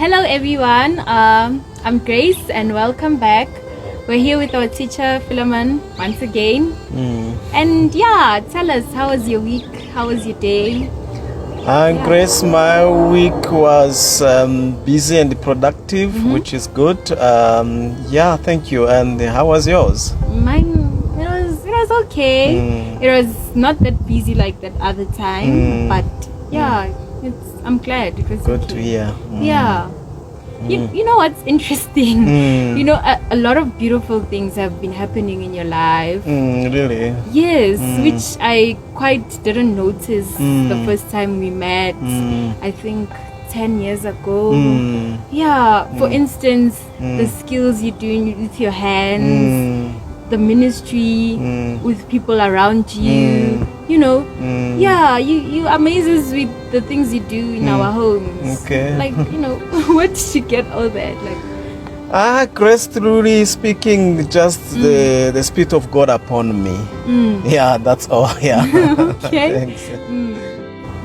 Hello everyone, I'm Grace and welcome back. We're here with our teacher Philemon once again. And tell us, how was your week? How was your day? Grace, my week was busy and productive, which is good. Thank you. And how was yours? Mine, it was okay. It was not that busy like that other time, but I'm glad it was good okay. to hear. You know what's interesting? You know, a lot of beautiful things have been happening in your life. Really? Yes, which I quite didn't notice the first time we met. I think 10 years ago. For instance, the skills you're doing with your hands, the ministry with people around you. You know, you amaze us with the things you do in our homes. Okay. Like, where did you get all that? Like, Grace, truly speaking, just the Spirit of God upon me. Yeah, that's all. Yeah. Okay. Thanks.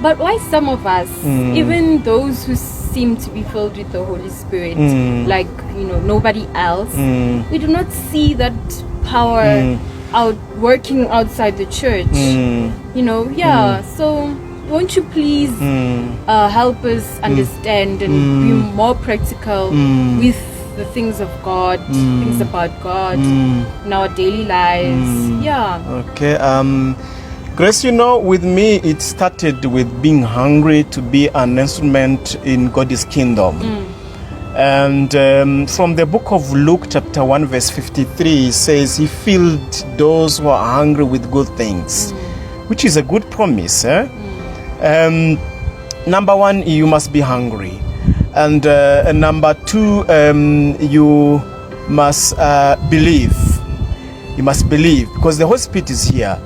But why some of us, even those who seem to be filled with the Holy Spirit, like, nobody else, we do not see that power out working outside the church? So won't you please help us understand and be more practical with the things of God, things about God in our daily lives? Okay. Grace, with me, it started with being hungry to be an instrument in God's kingdom. And from the book of Luke chapter 1 verse 53, it says, he filled those who are hungry with good things, which is a good promise. Number one, you must be hungry. And number two, you must believe. You must believe, because the Holy Spirit is here.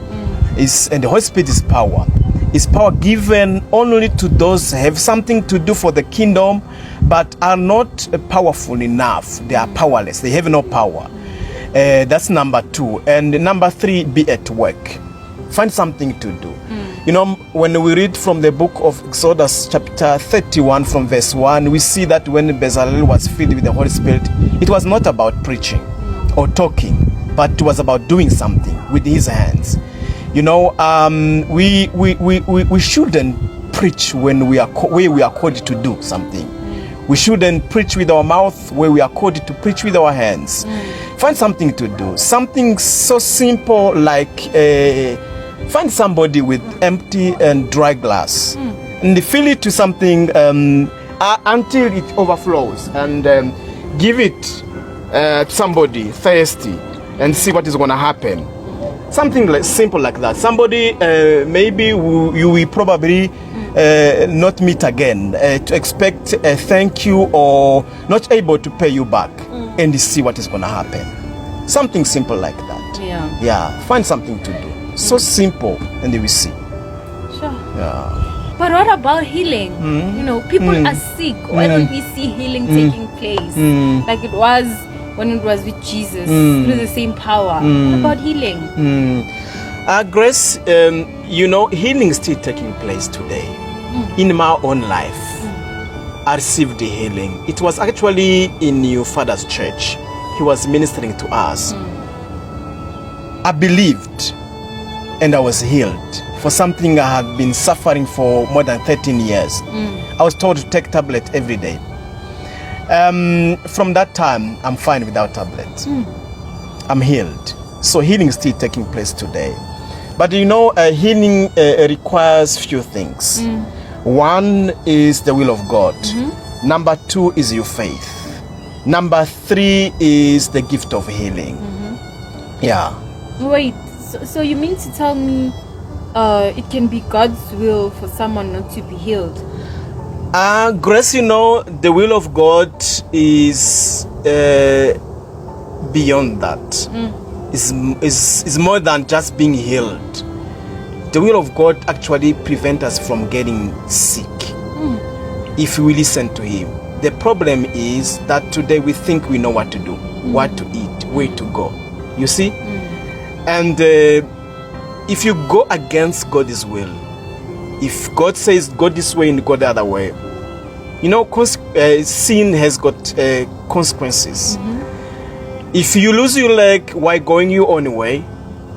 And the Holy Spirit is power. It's power given only to those who have something to do for the kingdom, but are not powerful enough. They are powerless. They have no power. That's number two. And number three, be at work. Find something to do. When we read from the book of Exodus chapter 31 from verse 1, we see that when Bezalel was filled with the Holy Spirit, it was not about preaching or talking, but it was about doing something with his hands. We shouldn't preach when we are where we are called to do something. We shouldn't preach with our mouth where we are called to preach with our hands. Find something to do. Something so simple like find somebody with empty and dry glass and fill it to something until it overflows, and give it to somebody thirsty and see what is going to happen. Something simple like that. Somebody maybe you will probably not meet again, to expect a thank you or not able to pay you back, and see what is going to happen. Something simple like that. Find something to do. So simple, and they will see. Sure. But what about healing? People are sick. Why don't we see healing taking place like it was when it was with Jesus, through the same power? What about healing? Grace, healing is still taking place today. In my own life, I received the healing. It was actually in your father's church. He was ministering to us. I believed and I was healed for something I had been suffering for more than 13 years. I was told to take tablet every day. From that time, I'm fine without tablets. I'm healed. So healing is still taking place today. But healing requires few things. One is the will of God. Number two is your faith. Number three is the gift of healing. Wait, so you mean to tell me it can be God's will for someone not to be healed? Grace, the will of God is beyond that. Is more than just being healed. The will of God actually prevents us from getting sick if we listen to Him. The problem is that today we think we know what to do, what to eat, where to go. You see? And if you go against God's will, if God says go this way and go the other way, sin has got consequences. If you lose your leg while going your own way,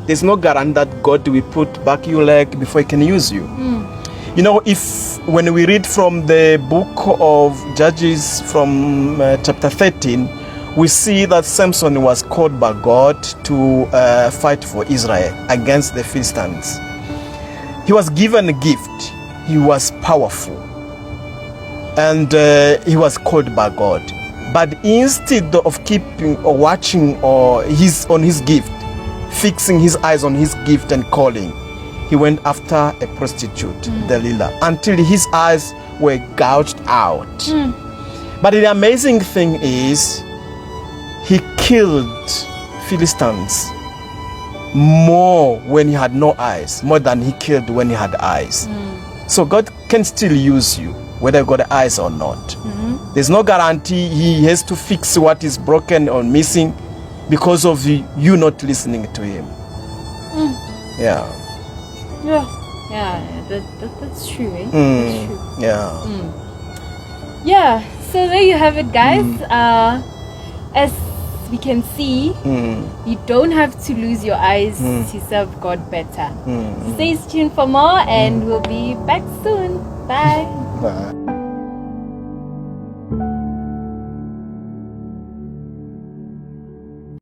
there's no guarantee that God will put back your leg before he can use you. When we read from the book of Judges from chapter 13, we see that Samson was called by God to fight for Israel against the Philistines. He was given a gift. He was powerful. And he was called by God. But instead of keeping or watching on his gift, fixing his eyes on his gift and calling, he went after a prostitute, Delilah, until his eyes were gouged out. But the amazing thing is, he killed Philistines more when he had no eyes, more than he killed when he had eyes. So God can still use you, whether you got eyes or not. There's no guarantee he has to fix what is broken or missing because of you not listening to him. Yeah. That's true, eh? That's true. Yeah. So there you have it, guys. As we can see, you don't have to lose your eyes to serve God better. Stay tuned for more, and we'll be back soon. Bye. Bye.